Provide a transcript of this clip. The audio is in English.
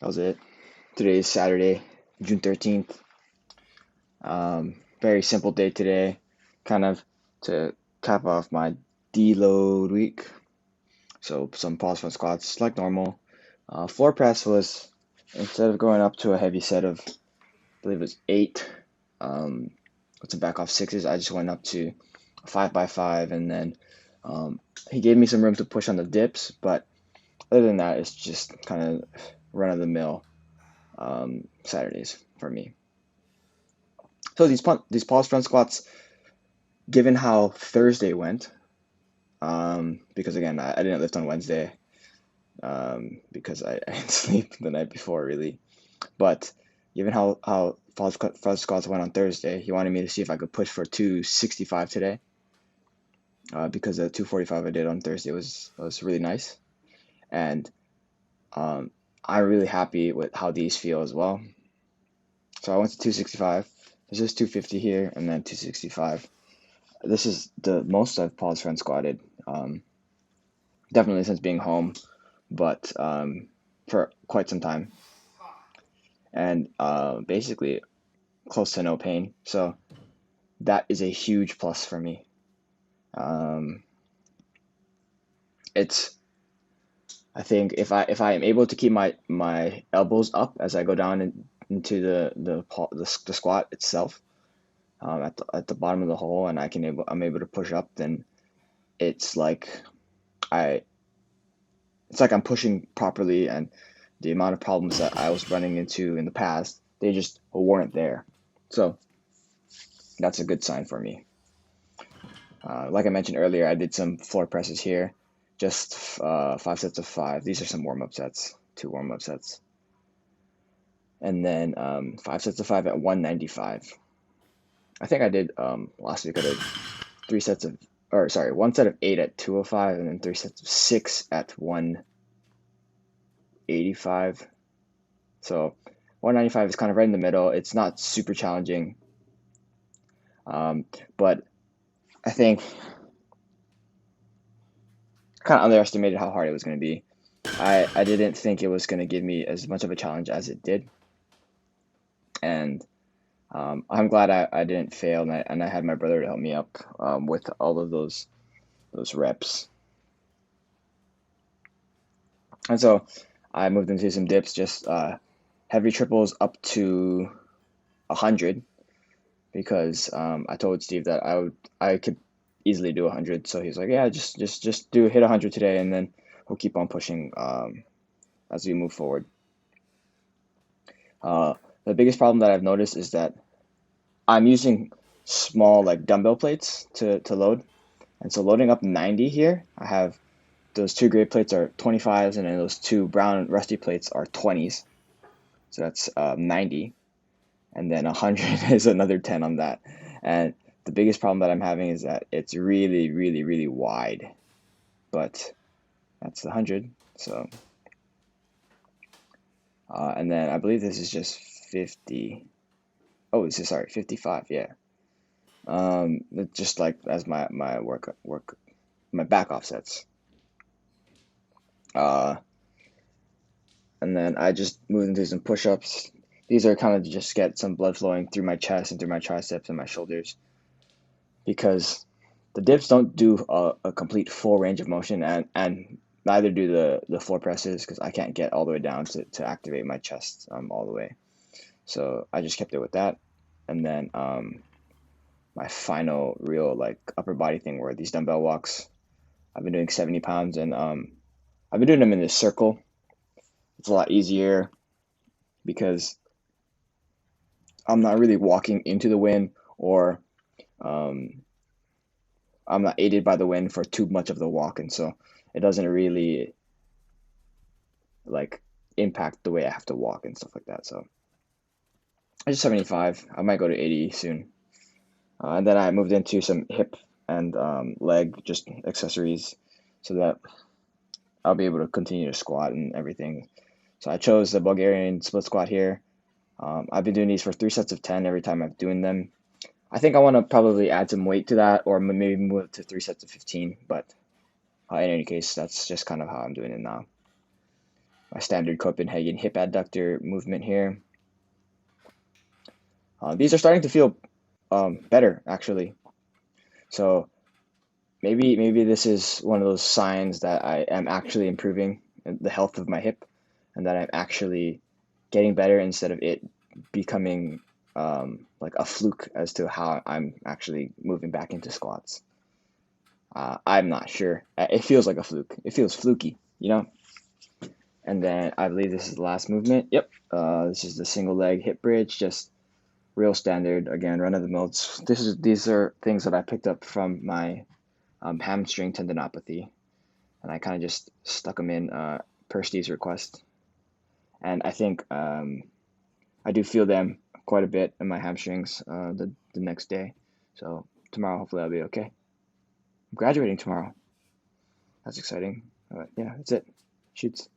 That was it. Today is Saturday, June 13th. Very simple day today, kind of to cap off my deload week. So some pause front squats like normal. Floor press was, instead of going up to a heavy set of, I believe it was 8, um, with some back off sixes, I just went up to a 5x5, and then he gave me some room to push on the dips, but other than that, it's just kind of run of the mill Saturdays for me. So these pause front squats, given how Thursday went, because again I didn't lift on Wednesday, because I didn't sleep the night before really, but given how pause squats went on Thursday, he wanted me to see if I could push for 265 today, because the 245 I did on Thursday was really nice, and I'm really happy with how these feel as well. So I went to 265. There's just 250 here, and then 265. This is the most I've pause front squatted, definitely since being home, but for quite some time, and basically close to no pain. So that is a huge plus for me. It's I think if I am able to keep my elbows up as I go down into the squat itself, at the bottom of the hole, and I'm able to push up, then it's like I it's like I'm pushing properly, and the amount of problems that I was running into in the past, they just weren't there. So that's a good sign for me. Like I mentioned earlier, I did some floor presses here, just 5 sets of 5. These are some warm-up sets, 2 warm-up sets. And then 5 sets of 5 at 195. I think I did, last week I did 1 set of 8 at 205, and then 3 sets of 6 at 185. So 195 is kind of right in the middle. It's not super challenging, but I think kind of underestimated how hard it was going to be. I didn't think it was going to give me as much of a challenge as it did, and I'm glad I didn't fail, and I had my brother to help me up with all of those reps. And so I moved into some dips, just heavy triples up to 100, because I told Steve that I could easily do 100. So he's like, yeah, just hit 100 today, and then we'll keep on pushing as we move forward. The biggest problem that I've noticed is that I'm using small like dumbbell plates to load, and so loading up 90 here, I have those 2 gray plates are 25s, and then those 2 brown rusty plates are 20s. So that's 90, and then 100 is another 10 on that. And the biggest problem that I'm having is that it's really, really, really wide, but that's the 100. So, and then I believe this is just 50. Oh, this is, sorry, 55. Yeah. Just like as my my back offsets. And then I just moved into some push-ups. These are kind of to just get some blood flowing through my chest and through my triceps and my shoulders, because the dips don't do a complete full range of motion, and neither do the floor presses, because I can't get all the way down to activate my chest all the way. So I just kept it with that. And then my final real like upper body thing were these dumbbell walks. I've been doing 70 pounds, and I've been doing them in this circle. It's a lot easier because I'm not really walking into the wind, or um, I'm not aided by the wind for too much of the walk, and so it doesn't really like impact the way I have to walk and stuff like that. So I just 75. I might go to 80 soon. And then I moved into some hip and leg just accessories, so that I'll be able to continue to squat and everything. So I chose the Bulgarian split squat here. I've been doing these for 3 sets of 10 every time I'm doing them. I think I want to probably add some weight to that, or maybe move to 3 sets of 15. But in any case, that's just kind of how I'm doing it now. my standard Copenhagen hip adductor movement here. These are starting to feel better, actually. So maybe this is one of those signs that I am actually improving the health of my hip, and that I'm actually getting better instead of it becoming like a fluke as to how I'm actually moving back into squats. I'm not sure. It feels like a fluke. It feels fluky, you know? And then I believe this is the last movement. Yep. This is the single leg hip bridge, just real standard. Again, run of the mill. These are things that I picked up from my hamstring tendinopathy, and I kind of just stuck them in per Steve's request. And I think I do feel them quite a bit in my hamstrings the next day. So tomorrow, hopefully, I'll be okay. I'm graduating tomorrow. That's exciting. Yeah, that's it. Shoots.